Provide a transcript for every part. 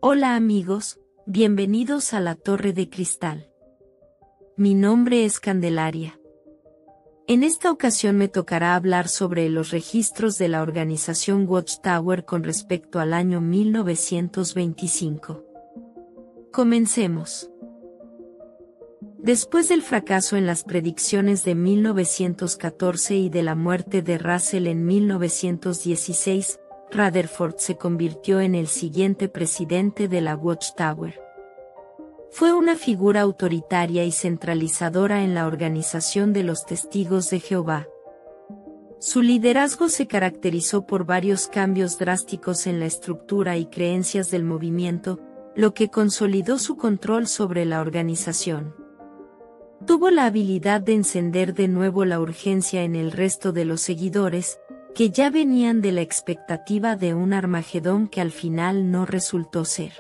Hola amigos, bienvenidos a la Torre de Cristal. Mi nombre es Candelaria. En esta ocasión me tocará hablar sobre los registros de la organización Watchtower con respecto al año 1925. Comencemos. Después del fracaso en las predicciones de 1914 y de la muerte de Russell en 1916, Rutherford se convirtió en el siguiente presidente de la Watchtower. Fue una figura autoritaria y centralizadora en la organización de los Testigos de Jehová. Su liderazgo se caracterizó por varios cambios drásticos en la estructura y creencias del movimiento, lo que consolidó su control sobre la organización. Tuvo la habilidad de encender de nuevo la urgencia en el resto de los seguidores, que ya venían de la expectativa de un Armagedón que al final no resultó ser.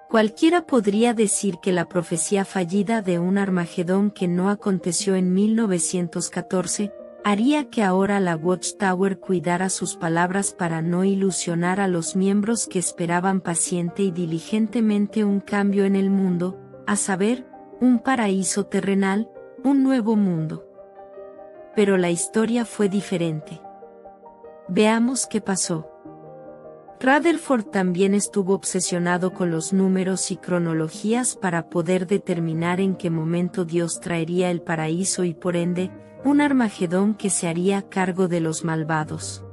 Cualquiera podría decir que la profecía fallida de un Armagedón que no aconteció en 1914, haría que ahora la Watchtower cuidara sus palabras para no ilusionar a los miembros que esperaban paciente y diligentemente un cambio en el mundo, a saber, un paraíso terrenal, un nuevo mundo. Pero la historia fue diferente. Veamos qué pasó. Rutherford también estuvo obsesionado con los números y cronologías para poder determinar en qué momento Dios traería el paraíso y por ende, un Armagedón que se haría cargo de los malvados.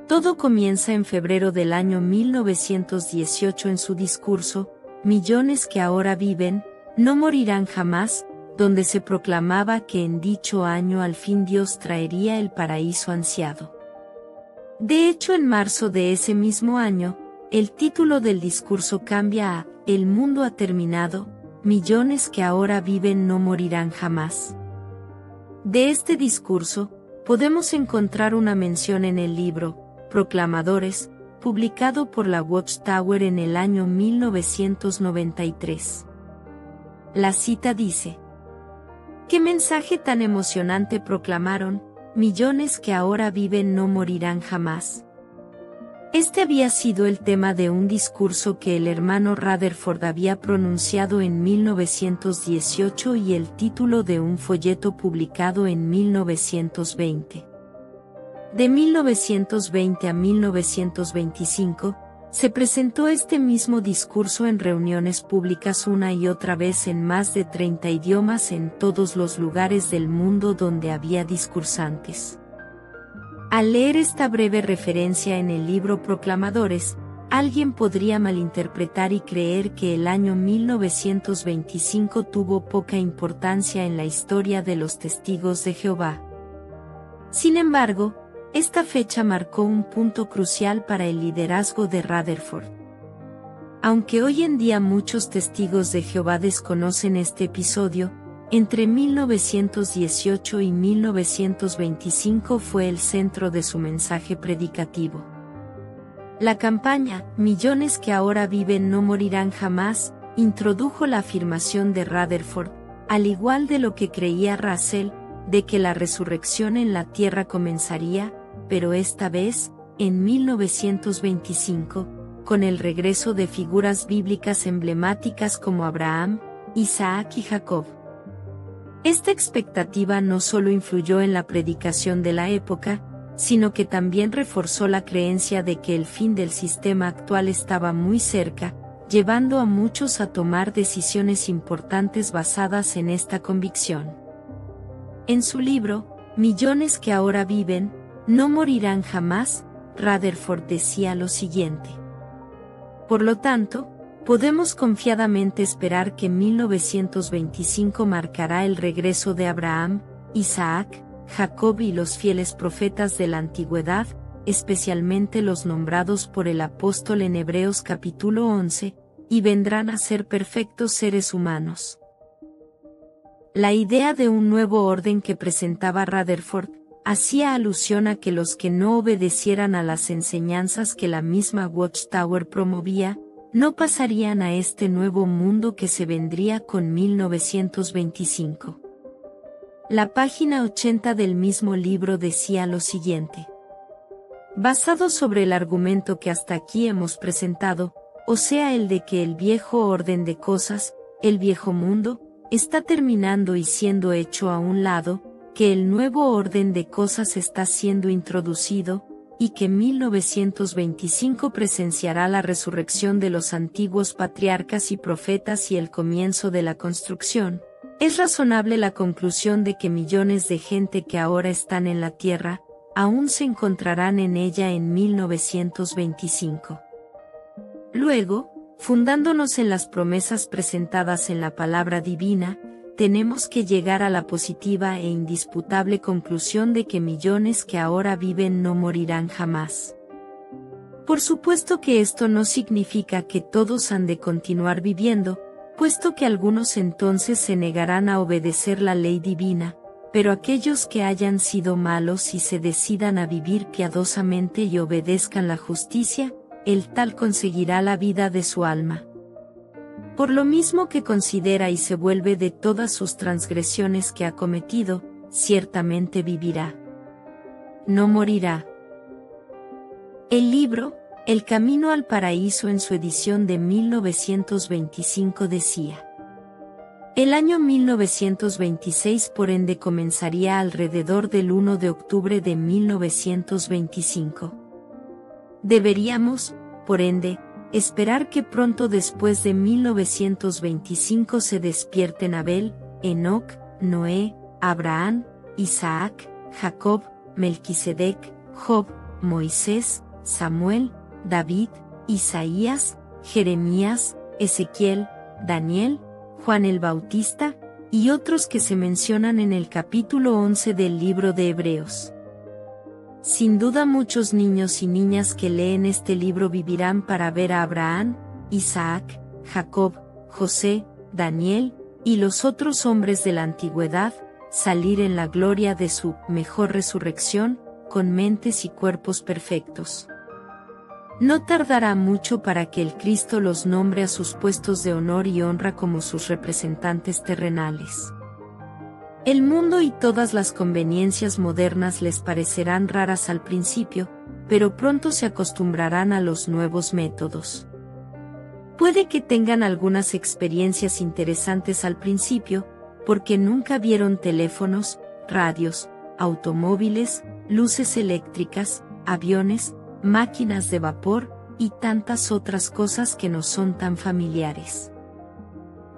Todo comienza en febrero del año 1918 en su discurso, Millones que ahora viven, no morirán jamás, donde se proclamaba que en dicho año al fin Dios traería el paraíso ansiado. De hecho, en marzo de ese mismo año, el título del discurso cambia a El mundo ha terminado, millones que ahora viven no morirán jamás. De este discurso, podemos encontrar una mención en el libro, Proclamadores, publicado por la Watchtower en el año 1993. La cita dice: ¿Qué mensaje tan emocionante proclamaron? Millones que ahora viven no morirán jamás. Este había sido el tema de un discurso que el hermano Rutherford había pronunciado en 1918 y el título de un folleto publicado en 1920. De 1920 a 1925, se presentó este mismo discurso en reuniones públicas una y otra vez en más de 30 idiomas en todos los lugares del mundo donde había discursantes. Al leer esta breve referencia en el libro Proclamadores, alguien podría malinterpretar y creer que el año 1925 tuvo poca importancia en la historia de los Testigos de Jehová. Sin embargo, esta fecha marcó un punto crucial para el liderazgo de Rutherford. Aunque hoy en día muchos testigos de Jehová desconocen este episodio, entre 1918 y 1925 fue el centro de su mensaje predicativo. La campaña, Millones que ahora viven no morirán jamás, introdujo la afirmación de Rutherford, al igual de lo que creía Russell, de que la resurrección en la tierra comenzaría, pero esta vez, en 1925, con el regreso de figuras bíblicas emblemáticas como Abraham, Isaac y Jacob. Esta expectativa no solo influyó en la predicación de la época, sino que también reforzó la creencia de que el fin del sistema actual estaba muy cerca, llevando a muchos a tomar decisiones importantes basadas en esta convicción. En su libro, Millones que ahora viven, no morirán jamás, Rutherford decía lo siguiente. Por lo tanto, podemos confiadamente esperar que 1925 marcará el regreso de Abraham, Isaac, Jacob y los fieles profetas de la antigüedad, especialmente los nombrados por el apóstol en Hebreos capítulo 11, y vendrán a ser perfectos seres humanos. La idea de un nuevo orden que presentaba Rutherford hacía alusión a que los que no obedecieran a las enseñanzas que la misma Watchtower promovía, no pasarían a este nuevo mundo que se vendría con 1925. La página 80 del mismo libro decía lo siguiente. Basado sobre el argumento que hasta aquí hemos presentado, o sea el de que el viejo orden de cosas, el viejo mundo, está terminando y siendo hecho a un lado, que el nuevo orden de cosas está siendo introducido, y que 1925 presenciará la resurrección de los antiguos patriarcas y profetas y el comienzo de la construcción, es razonable la conclusión de que millones de gente que ahora están en la Tierra, aún se encontrarán en ella en 1925. Luego, fundándonos en las promesas presentadas en la palabra divina, tenemos que llegar a la positiva e indisputable conclusión de que millones que ahora viven no morirán jamás. Por supuesto que esto no significa que todos han de continuar viviendo, puesto que algunos entonces se negarán a obedecer la ley divina, pero aquellos que hayan sido malos y se decidan a vivir piadosamente y obedezcan la justicia, el tal conseguirá la vida de su alma. Por lo mismo que considera y se vuelve de todas sus transgresiones que ha cometido, ciertamente vivirá. No morirá. El libro, El Camino al Paraíso en su edición de 1925 decía: el año 1926 por ende comenzaría alrededor del 1 de octubre de 1925. Deberíamos, por ende, esperar que pronto después de 1925 se despierten Abel, Enoc, Noé, Abraham, Isaac, Jacob, Melquisedec, Job, Moisés, Samuel, David, Isaías, Jeremías, Ezequiel, Daniel, Juan el Bautista, y otros que se mencionan en el capítulo 11 del libro de Hebreos. Sin duda muchos niños y niñas que leen este libro vivirán para ver a Abraham, Isaac, Jacob, José, Daniel, y los otros hombres de la antigüedad, salir en la gloria de su mejor resurrección, con mentes y cuerpos perfectos. No tardará mucho para que el Cristo los nombre a sus puestos de honor y honra como sus representantes terrenales. El mundo y todas las conveniencias modernas les parecerán raras al principio, pero pronto se acostumbrarán a los nuevos métodos. Puede que tengan algunas experiencias interesantes al principio, porque nunca vieron teléfonos, radios, automóviles, luces eléctricas, aviones, máquinas de vapor, y tantas otras cosas que no son tan familiares.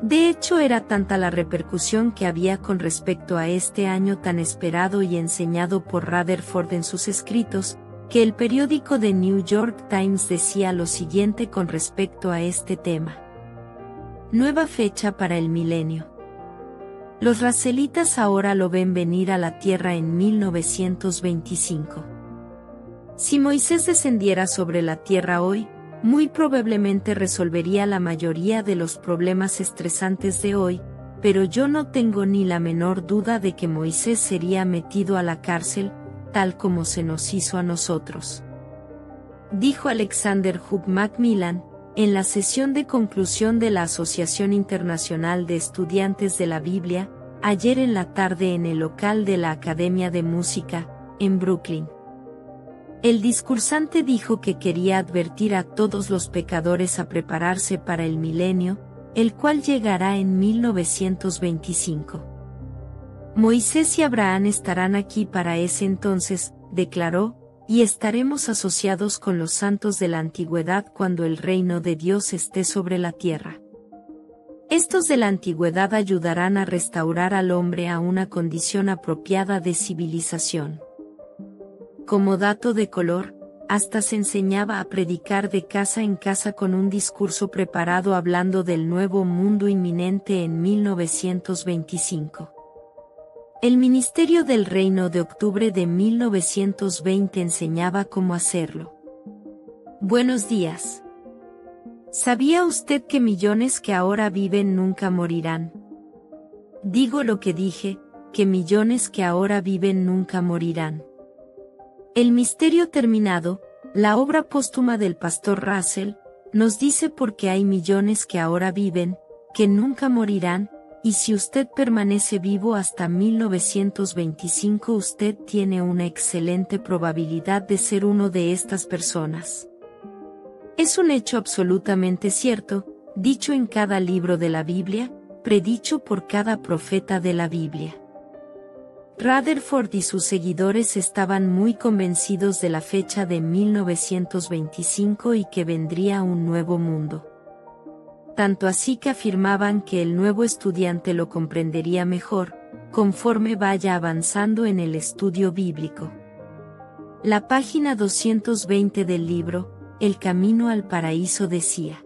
De hecho, era tanta la repercusión que había con respecto a este año tan esperado y enseñado por Rutherford en sus escritos, que el periódico The New York Times decía lo siguiente con respecto a este tema: nueva fecha para el milenio. Los raselitas ahora lo ven venir a la Tierra en 1925. Si Moisés descendiera sobre la Tierra hoy, muy probablemente resolvería la mayoría de los problemas estresantes de hoy, pero yo no tengo ni la menor duda de que Moisés sería metido a la cárcel, tal como se nos hizo a nosotros. Dijo Alexander Hugh Macmillan, en la sesión de conclusión de la Asociación Internacional de Estudiantes de la Biblia, ayer en la tarde en el local de la Academia de Música, en Brooklyn. El discursante dijo que quería advertir a todos los pecadores a prepararse para el milenio, el cual llegará en 1925. Moisés y Abraham estarán aquí para ese entonces, declaró, y estaremos asociados con los santos de la antigüedad cuando el reino de Dios esté sobre la tierra. Estos de la antigüedad ayudarán a restaurar al hombre a una condición apropiada de civilización. Como dato de color, hasta se enseñaba a predicar de casa en casa con un discurso preparado hablando del nuevo mundo inminente en 1925. El Ministerio del Reino de octubre de 1920 enseñaba cómo hacerlo. Buenos días. ¿Sabía usted que millones que ahora viven nunca morirán? Digo lo que dije, que millones que ahora viven nunca morirán. El misterio terminado, la obra póstuma del pastor Russell, nos dice por qué hay millones que ahora viven, que nunca morirán, y si usted permanece vivo hasta 1925 usted tiene una excelente probabilidad de ser uno de estas personas. Es un hecho absolutamente cierto, dicho en cada libro de la Biblia, predicho por cada profeta de la Biblia. Rutherford y sus seguidores estaban muy convencidos de la fecha de 1925 y que vendría un nuevo mundo. Tanto así que afirmaban que el nuevo estudiante lo comprendería mejor, conforme vaya avanzando en el estudio bíblico. La página 220 del libro, El Camino al Paraíso decía: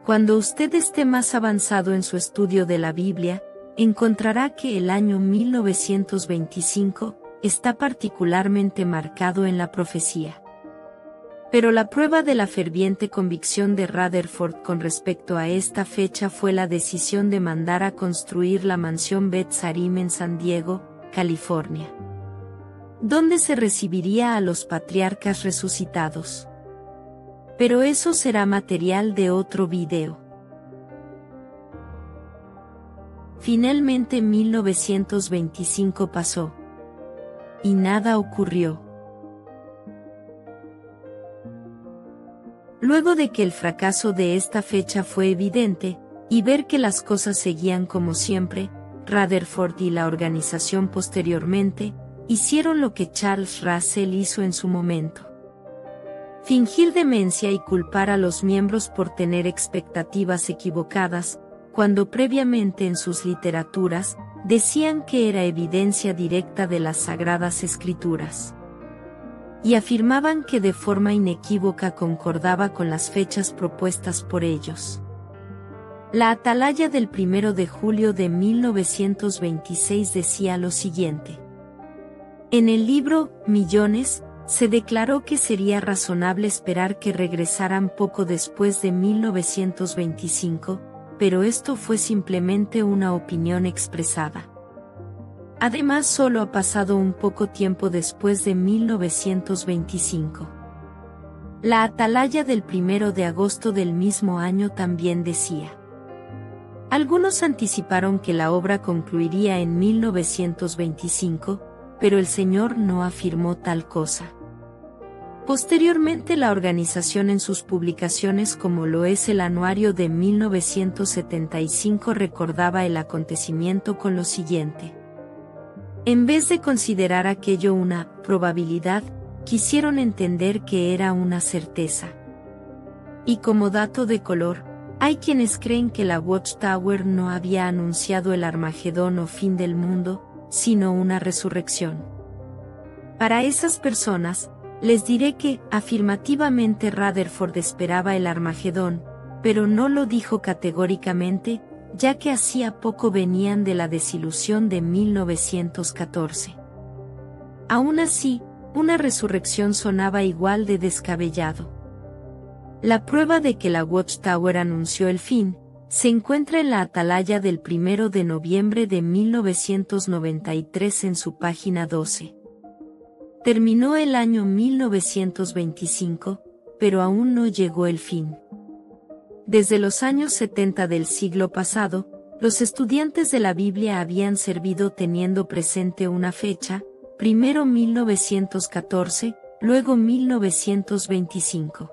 cuando usted esté más avanzado en su estudio de la Biblia, encontrará que el año 1925 está particularmente marcado en la profecía. Pero la prueba de la ferviente convicción de Rutherford con respecto a esta fecha fue la decisión de mandar a construir la mansión Beth Sarim en San Diego, California, donde se recibiría a los patriarcas resucitados. Pero eso será material de otro video. Finalmente 1925 pasó. Y nada ocurrió. Luego de que el fracaso de esta fecha fue evidente, y ver que las cosas seguían como siempre, Rutherford y la organización posteriormente, hicieron lo que Charles Russell hizo en su momento. Fingir demencia y culpar a los miembros por tener expectativas equivocadas, cuando previamente en sus literaturas, decían que era evidencia directa de las Sagradas Escrituras. Y afirmaban que de forma inequívoca concordaba con las fechas propuestas por ellos. La atalaya del 1 de julio de 1926 decía lo siguiente. En el libro, Millones, se declaró que sería razonable esperar que regresaran poco después de 1925, pero esto fue simplemente una opinión expresada. Además, solo ha pasado un poco tiempo después de 1925. La atalaya del 1 de agosto del mismo año también decía. Algunos anticiparon que la obra concluiría en 1925, pero el Señor no afirmó tal cosa. Posteriormente la organización en sus publicaciones como lo es el anuario de 1975 recordaba el acontecimiento con lo siguiente. En vez de considerar aquello una probabilidad, quisieron entender que era una certeza. Y como dato de color, hay quienes creen que la Watchtower no había anunciado el Armagedón o fin del mundo, sino una resurrección. Para esas personas, les diré que, afirmativamente Rutherford esperaba el Armagedón, pero no lo dijo categóricamente, ya que hacía poco venían de la desilusión de 1914. Aún así, una resurrección sonaba igual de descabellado. La prueba de que la Watchtower anunció el fin, se encuentra en la atalaya del 1 de noviembre de 1993 en su página 12. Terminó el año 1925, pero aún no llegó el fin. Desde los años 70 del siglo pasado, los estudiantes de la Biblia habían servido teniendo presente una fecha, primero 1914, luego 1925.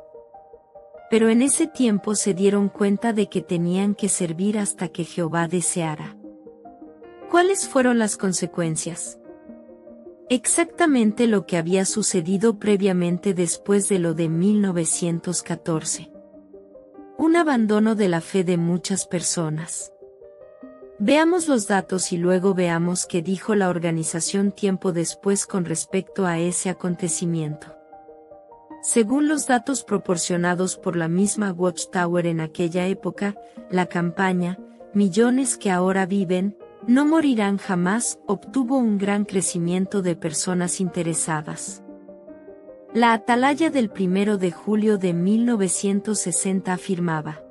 Pero en ese tiempo se dieron cuenta de que tenían que servir hasta que Jehová deseara. ¿Cuáles fueron las consecuencias? Exactamente lo que había sucedido previamente después de lo de 1914. Un abandono de la fe de muchas personas. Veamos los datos y luego veamos qué dijo la organización tiempo después con respecto a ese acontecimiento. Según los datos proporcionados por la misma Watchtower en aquella época, la campaña, Millones que ahora viven, no morirán jamás, obtuvo un gran crecimiento de personas interesadas. La atalaya del 1 de julio de 1960 afirmaba.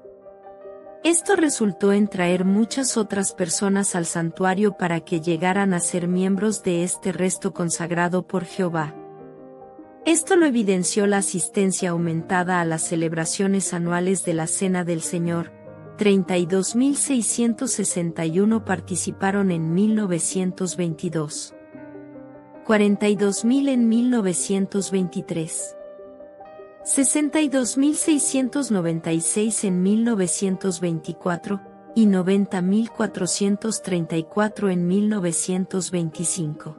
Esto resultó en traer muchas otras personas al santuario para que llegaran a ser miembros de este resto consagrado por Jehová. Esto lo evidenció la asistencia aumentada a las celebraciones anuales de la Cena del Señor. 32.661 participaron en 1922. 42.000 en 1923. 62.696 en 1924, y 90.434 en 1925.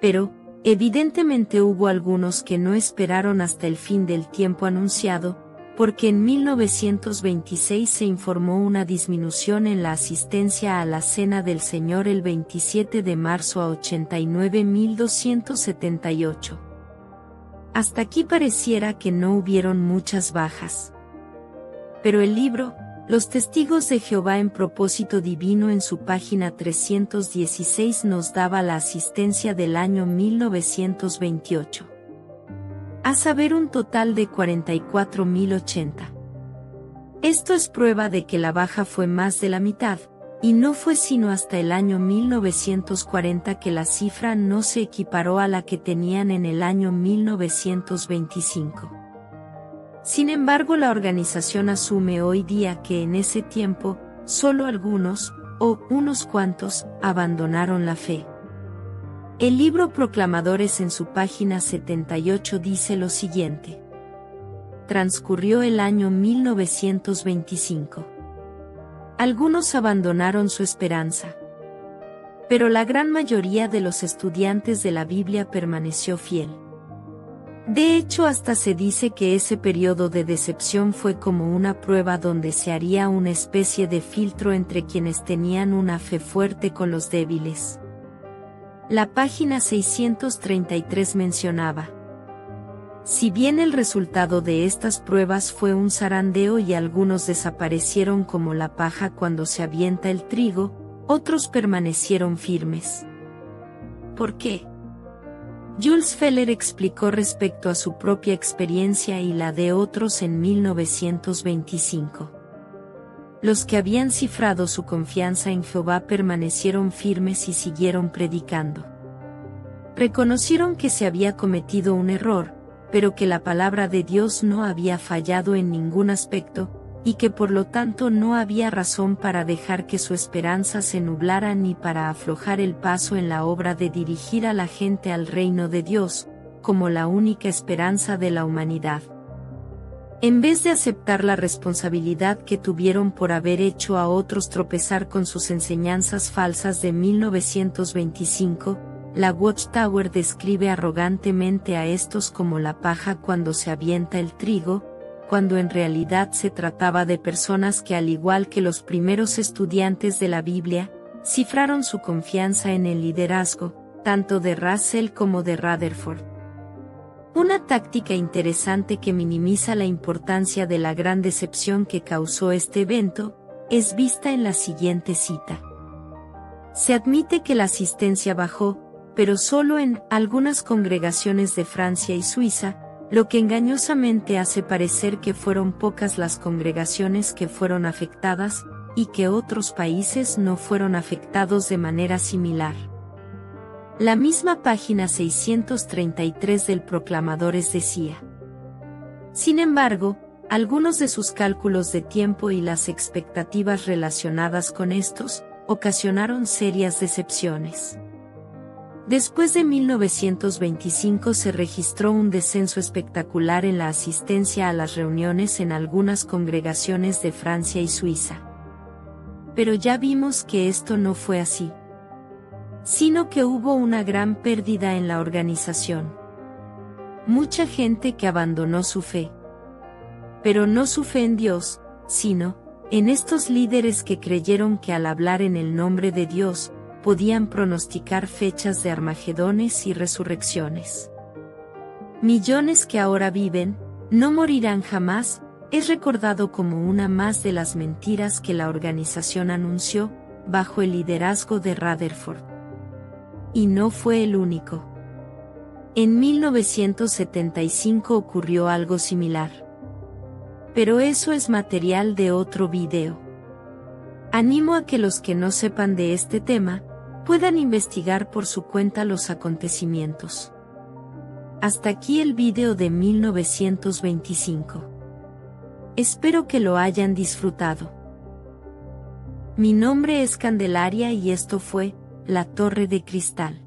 Pero, evidentemente hubo algunos que no esperaron hasta el fin del tiempo anunciado, porque en 1926 se informó una disminución en la asistencia a la Cena del Señor el 27 de marzo a 89.278. Hasta aquí pareciera que no hubieron muchas bajas. Pero el libro, Los Testigos de Jehová en propósito divino, en su página 316 nos daba la asistencia del año 1928. A saber, un total de 44.080. Esto es prueba de que la baja fue más de la mitad, y no fue sino hasta el año 1940 que la cifra no se equiparó a la que tenían en el año 1925. Sin embargo, la organización asume hoy día que en ese tiempo, solo algunos, o unos cuantos, abandonaron la fe. El libro Proclamadores en su página 78 dice lo siguiente. Transcurrió el año 1925. Algunos abandonaron su esperanza. Pero la gran mayoría de los estudiantes de la Biblia permaneció fiel. De hecho, hasta se dice que ese periodo de decepción fue como una prueba donde se haría una especie de filtro entre quienes tenían una fe fuerte con los débiles. La página 633 mencionaba: si bien el resultado de estas pruebas fue un zarandeo y algunos desaparecieron como la paja cuando se avienta el trigo, otros permanecieron firmes. ¿Por qué? Jules Feller explicó respecto a su propia experiencia y la de otros en 1925. Los que habían cifrado su confianza en Jehová permanecieron firmes y siguieron predicando. Reconocieron que se había cometido un error, pero que la palabra de Dios no había fallado en ningún aspecto, y que por lo tanto no había razón para dejar que su esperanza se nublara ni para aflojar el paso en la obra de dirigir a la gente al reino de Dios, como la única esperanza de la humanidad. En vez de aceptar la responsabilidad que tuvieron por haber hecho a otros tropezar con sus enseñanzas falsas de 1925, la Watchtower describe arrogantemente a estos como la paja cuando se avienta el trigo, cuando en realidad se trataba de personas que, al igual que los primeros estudiantes de la Biblia, cifraron su confianza en el liderazgo, tanto de Russell como de Rutherford. Una táctica interesante que minimiza la importancia de la gran decepción que causó este evento, es vista en la siguiente cita. Se admite que la asistencia bajó, pero solo en algunas congregaciones de Francia y Suiza, lo que engañosamente hace parecer que fueron pocas las congregaciones que fueron afectadas, y que otros países no fueron afectados de manera similar. La misma página 633 del Proclamadores decía: sin embargo, algunos de sus cálculos de tiempo y las expectativas relacionadas con estos, ocasionaron serias decepciones. Después de 1925 se registró un descenso espectacular en la asistencia a las reuniones en algunas congregaciones de Francia y Suiza. Pero ya vimos que esto no fue así, sino que hubo una gran pérdida en la organización. Mucha gente que abandonó su fe. Pero no su fe en Dios, sino en estos líderes que creyeron que al hablar en el nombre de Dios, podían pronosticar fechas de Armagedones y resurrecciones. Millones que ahora viven, no morirán jamás, es recordado como una más de las mentiras que la organización anunció, bajo el liderazgo de Rutherford. Y no fue el único. En 1975 ocurrió algo similar. Pero eso es material de otro video. Animo a que los que no sepan de este tema, puedan investigar por su cuenta los acontecimientos. Hasta aquí el video de 1925. Espero que lo hayan disfrutado. Mi nombre es Candelaria y esto fue La Torre de Cristal.